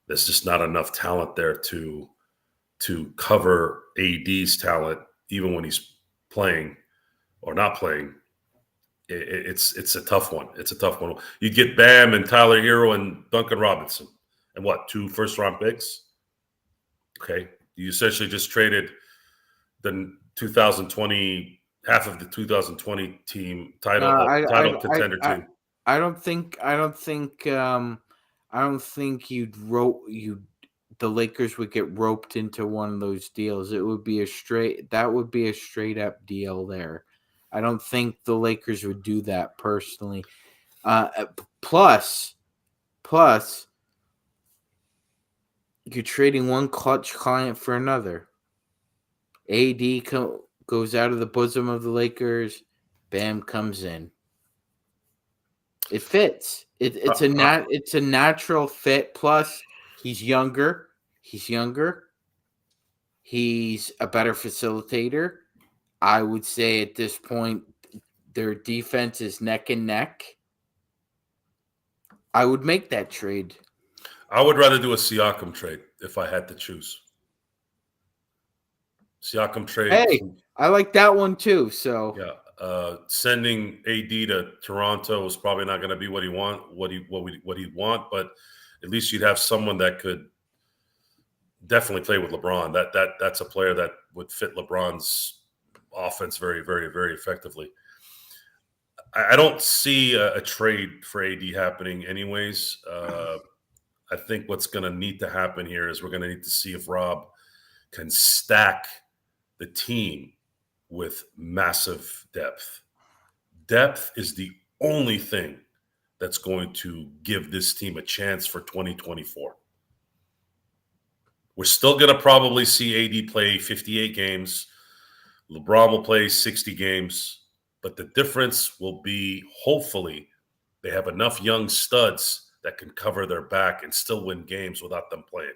There's just not enough talent there to cover AD's talent, even when he's playing or not playing. It's a tough one. It's a tough one. You get Bam and Tyler Hero and Duncan Robinson, and 2 first-round picks. Okay, you essentially just traded the 2020 half of the 2020 team title contender team. I don't think the Lakers would get roped into one of those deals. It would be a straight up deal there. I don't think the Lakers would do that personally. Plus, you're trading one clutch client for another. AD goes out of the bosom of the Lakers. Bam comes in. It fits. It's a natural fit. Plus, he's younger. He's a better facilitator. I would say at this point, their defense is neck and neck. I would make that trade. I would rather do a Siakam trade if I had to choose. Siakam trade. Hey, I like that one too. So yeah, sending AD to Toronto is probably not going to be what he'd want, but at least you'd have someone that could definitely play with LeBron. That's a player that would fit LeBron's offense very, very, very effectively. I don't see a trade for AD happening anyways. I think what's going to need to happen here is we're going to need to see if Rob can stack the team with massive depth. Depth is the only thing that's going to give this team a chance for 2024. We're still going to probably see AD play 58 games. LeBron will play 60 games. But the difference will be, hopefully, they have enough young studs that can cover their back and still win games without them playing.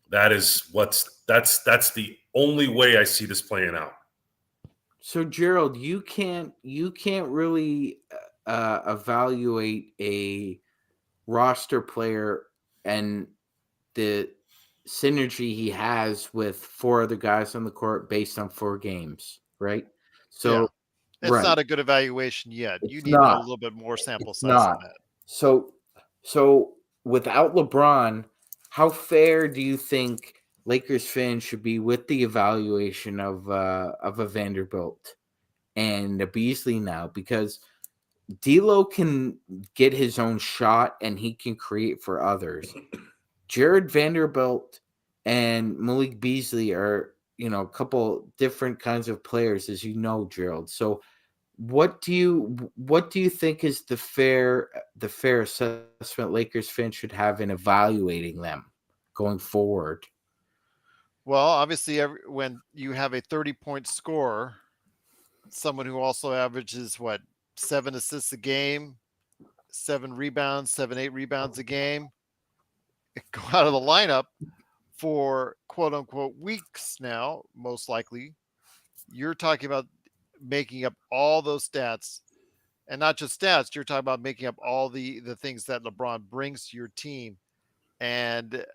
That's the only way I see this playing out. So Gerald, you can't really evaluate a roster player and the synergy he has with 4 other guys on the court based on 4 games, right? So It's right. not a good evaluation yet. It's You need not. a little bit more sample It's size than not. that. So without LeBron, how fair do you think Lakers fans should be with the evaluation of a Vanderbilt and a Beasley now? Because D'Lo can get his own shot and he can create for others. Jared Vanderbilt and Malik Beasley are, a couple different kinds of players, as you know, Gerald. So what do you think is the fair assessment Lakers fans should have in evaluating them going forward? Well, obviously, when you have a 30-point scorer, someone who also averages 7 assists a game, 7 rebounds, 8 rebounds a game, go out of the lineup for quote unquote weeks now, most likely. You're talking about making up all those stats, and not just stats. You're talking about making up all the things that LeBron brings to your team, and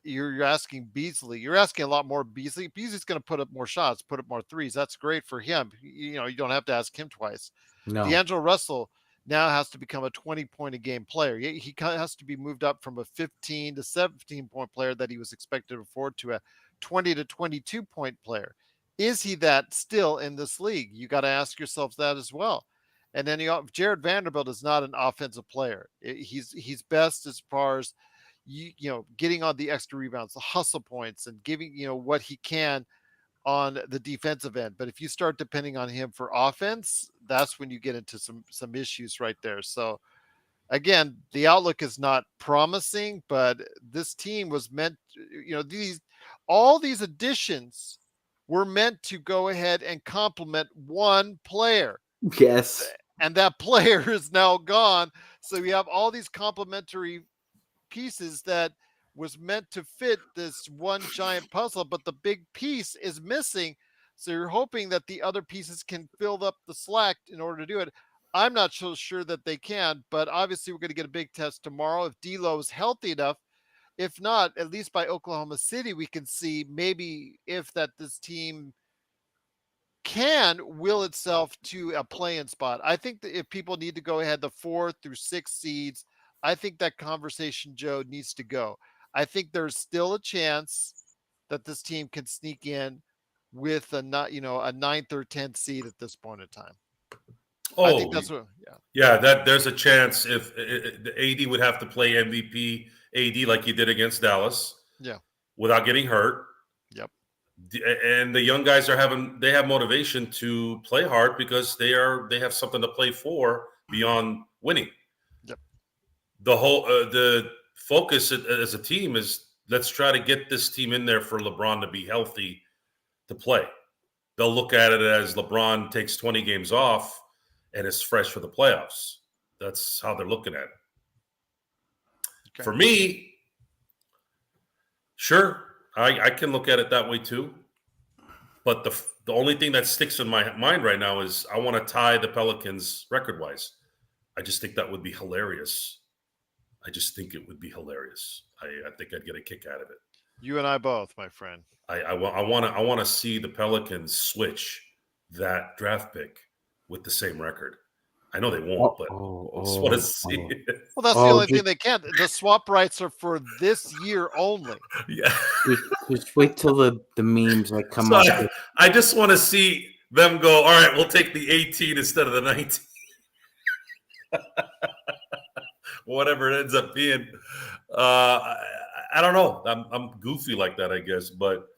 you're asking Beasley. You're asking a lot more Beasley. Beasley's going to put up more shots, put up more threes. That's great for him. You don't have to ask him twice. No. D'Angelo Russell now has to become a 20-point-a-game player. He has to be moved up from a 15 to 17-point player that he was expected before to a 20 to 22-point player. Is he that still in this league? You got to ask yourself that as well. And then Jared Vanderbilt is not an offensive player. He's best as far as getting on the extra rebounds, the hustle points, and giving what he can on the defensive end. But if you start depending on him for offense, that's when you get into some issues right there. So again, the outlook is not promising, but this team was meant, all these additions were meant to go ahead and complement one player. Yes. And that player is now gone. So we have all these complementary pieces that was meant to fit this one giant puzzle, but the big piece is missing. So you're hoping that the other pieces can fill up the slack in order to do it. I'm not so sure that they can, but obviously we're going to get a big test tomorrow. If D'Lo is healthy enough, if not, at least by Oklahoma City, we can see maybe if that this team can will itself to a play-in spot. I think that if people need to go ahead the 4 through 6 seeds, I think that conversation, Joe, needs to go. I think there's still a chance that this team can sneak in with a 9th or 10th seed at this point in time. I think that's what. Yeah. That there's a chance if the AD would have to play MVP AD like he did against Dallas. Yeah. Without getting hurt. Yep. And the young guys they have motivation to play hard because they have something to play for beyond winning. Yep. The whole the focus as a team is let's try to get this team in there for LeBron to be healthy to play. They'll look at it as LeBron takes 20 games off and is fresh for the playoffs. That's how they're looking at it. Okay. For me, sure, I can look at it that way too. But the only thing that sticks in my mind right now is I want to tie the Pelicans record-wise. I just think that would be hilarious. I just think it would be hilarious. I think I'd get a kick out of it. You and I both, my friend. I want to see the Pelicans switch that draft pick with the same record. I know they won't, but I just want to see it. Well, that's the only thing they can. The swap rights are for this year only. Yeah. Just wait till the memes that come up. I just want to see them go, all right, we'll take the 18 instead of the 19. Whatever it ends up being. I don't know. I'm goofy like that, I guess, but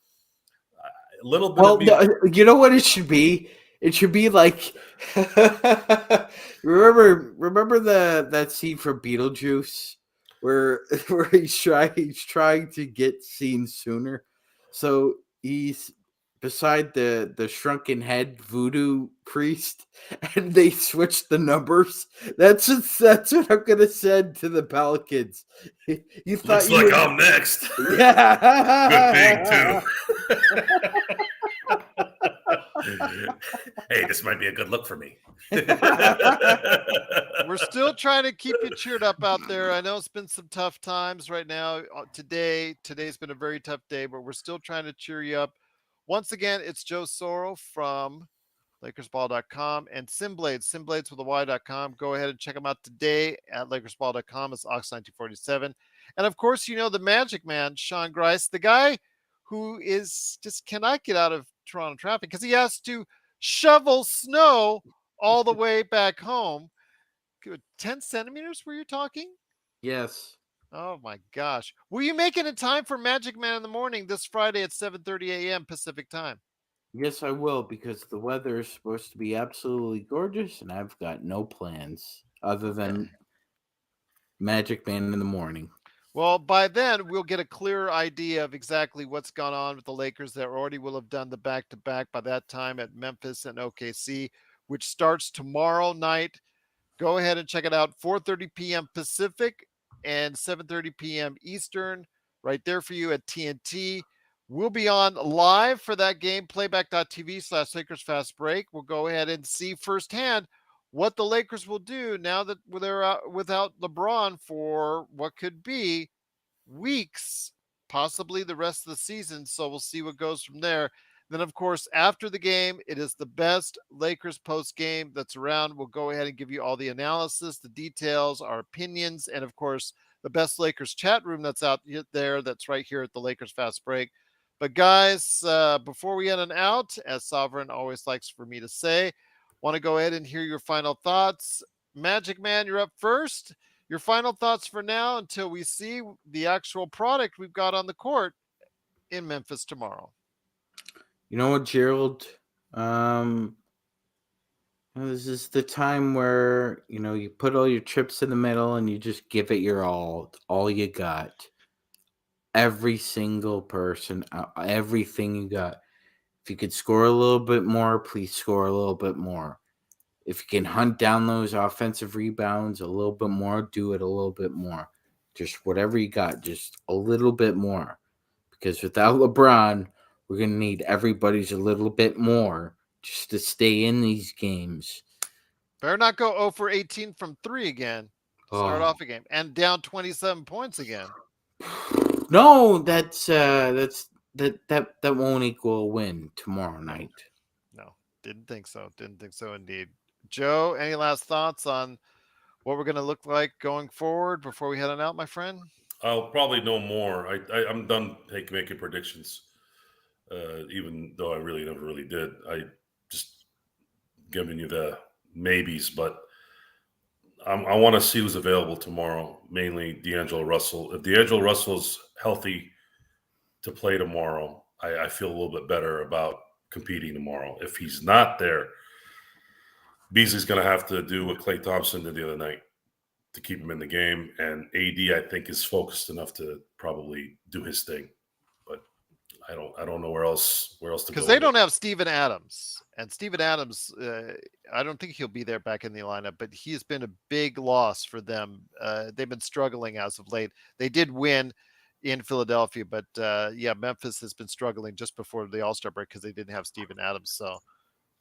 a little bit of me. You know what it should be? It should be like remember that scene from Beetlejuice where he's trying to get seen sooner. So he's beside the shrunken head voodoo priest, and they switch the numbers. That's what I'm gonna send to the Pelicans. You thought Looks like I'm next. Yeah. Good thing too. Hey, this might be a good look for me. We're still trying to keep you cheered up out there. I know it's been some tough times right now. Today's been a very tough day, but we're still trying to cheer you up. Once again, it's Joe Soro from LakersBall.com and Simblades with a Y.com. Go ahead and check them out today at LakersBall.com. It's Ox1947. And of course, the Magic Man, Sean Grice, the guy who is just cannot get out of Toronto traffic because he has to shovel snow all the way back home. 10 centimeters were you talking? Yes. Oh my gosh. Will you make it in time for Magic Man in the morning this Friday at 7:30 a.m. Pacific time? Yes, I will, because the weather is supposed to be absolutely gorgeous, and I've got no plans other than Magic Man in the morning. Well, by then, we'll get a clearer idea of exactly what's gone on with the Lakers. That already will have done the back-to-back by that time at Memphis and OKC, which starts tomorrow night. Go ahead and check it out, 4:30 p.m. Pacific and 7:30 p.m. Eastern, right there for you at TNT. We'll be on live for that game, playback.tv/Lakers Fast Break. We'll go ahead and see firsthand what the Lakers will do now that they're out without LeBron for what could be weeks, possibly the rest of the season. So we'll see what goes from there. Then, of course, after the game, it is the best Lakers post game that's around. We'll go ahead and give you all the analysis, the details, our opinions, and of course, the best Lakers chat room that's out there. That's right here at the Lakers Fast Break. But guys, before we end on out, as Sovereign always likes for me to say, want to go ahead and hear your final thoughts. Magic Man, you're up first. Your final thoughts for now until we see the actual product we've got on the court in Memphis tomorrow. You know what, Gerald? This is the time where, you put all your chips in the middle and you just give it your all you got. Every single person, everything you got. If you could score a little bit more, please score a little bit more. If you can hunt down those offensive rebounds a little bit more, do it a little bit more. Just whatever you got, just a little bit more. Because without LeBron, we're going to need everybody's a little bit more just to stay in these games. Better not go 0 for 18 from 3 again. Start off a game. And down 27 points again. No, that won't equal a win tomorrow night. No, didn't think so. Didn't think so indeed. Joe, any last thoughts on what we're going to look like going forward before we head on out, my friend? I'll probably know more. I'm done making predictions, even though I really never really did. I just giving you the maybes, but I want to see who's available tomorrow, mainly D'Angelo Russell. If D'Angelo Russell's healthy to play tomorrow, I feel a little bit better about competing tomorrow. If he's not there, Beasley's going to have to do what Klay Thompson did the other night to keep him in the game. And AD, I think, is focused enough to probably do his thing. But I don't know where else to go. Because they don't have Steven Adams. And Steven Adams, I don't think he'll be there back in the lineup, but he's been a big loss for them. They've been struggling as of late. They did win in Philadelphia, but Memphis has been struggling just before the All-Star break because they didn't have Steven Adams. So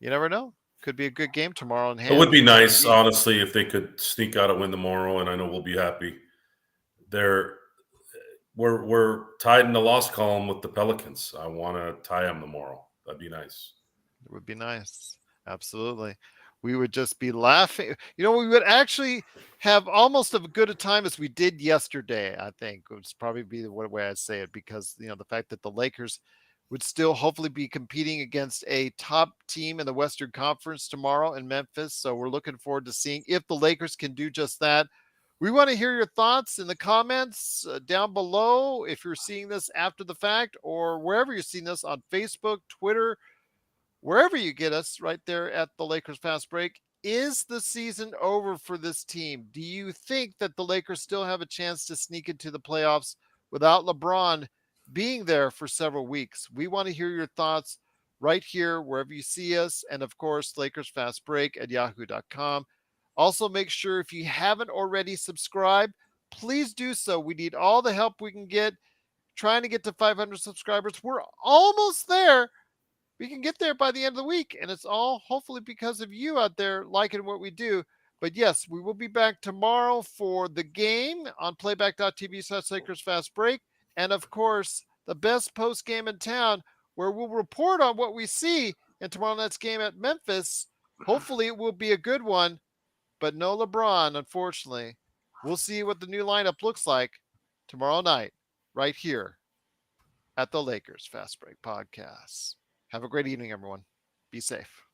you never know. Could be a good game tomorrow in hand. It would be nice, honestly, if they could sneak out a win tomorrow, and I know we'll be happy. We're tied in the loss column with the Pelicans. I want to tie them tomorrow. That'd be nice. It would be nice. Absolutely. We would just be laughing. We would actually have almost as good a time as we did yesterday, I think. It would probably be the way I'd say it because, the fact that the Lakers would still hopefully be competing against a top team in the Western Conference tomorrow in Memphis. So we're looking forward to seeing if the Lakers can do just that. We want to hear your thoughts in the comments down below if you're seeing this after the fact or wherever you're seeing this on Facebook, Twitter, wherever you get us right there at the Lakers Fast Break. Is the season over for this team? Do you think that the Lakers still have a chance to sneak into the playoffs without LeBron being there for several weeks? We want to hear your thoughts right here, wherever you see us. And of course, Lakers Fast Break at yahoo.com. Also, make sure if you haven't already subscribed, please do so. We need all the help we can get trying to get to 500 subscribers. We're almost there. We can get there by the end of the week, and it's all hopefully because of you out there liking what we do. But yes, we will be back tomorrow for the game on playback.tv/Lakers Fast Break. And of course, the best post game in town where we'll report on what we see in tomorrow night's game at Memphis. Hopefully, it will be a good one, but no LeBron, unfortunately. We'll see what the new lineup looks like tomorrow night, right here at the Lakers Fast Break Podcast. Have a great evening, everyone. Be safe.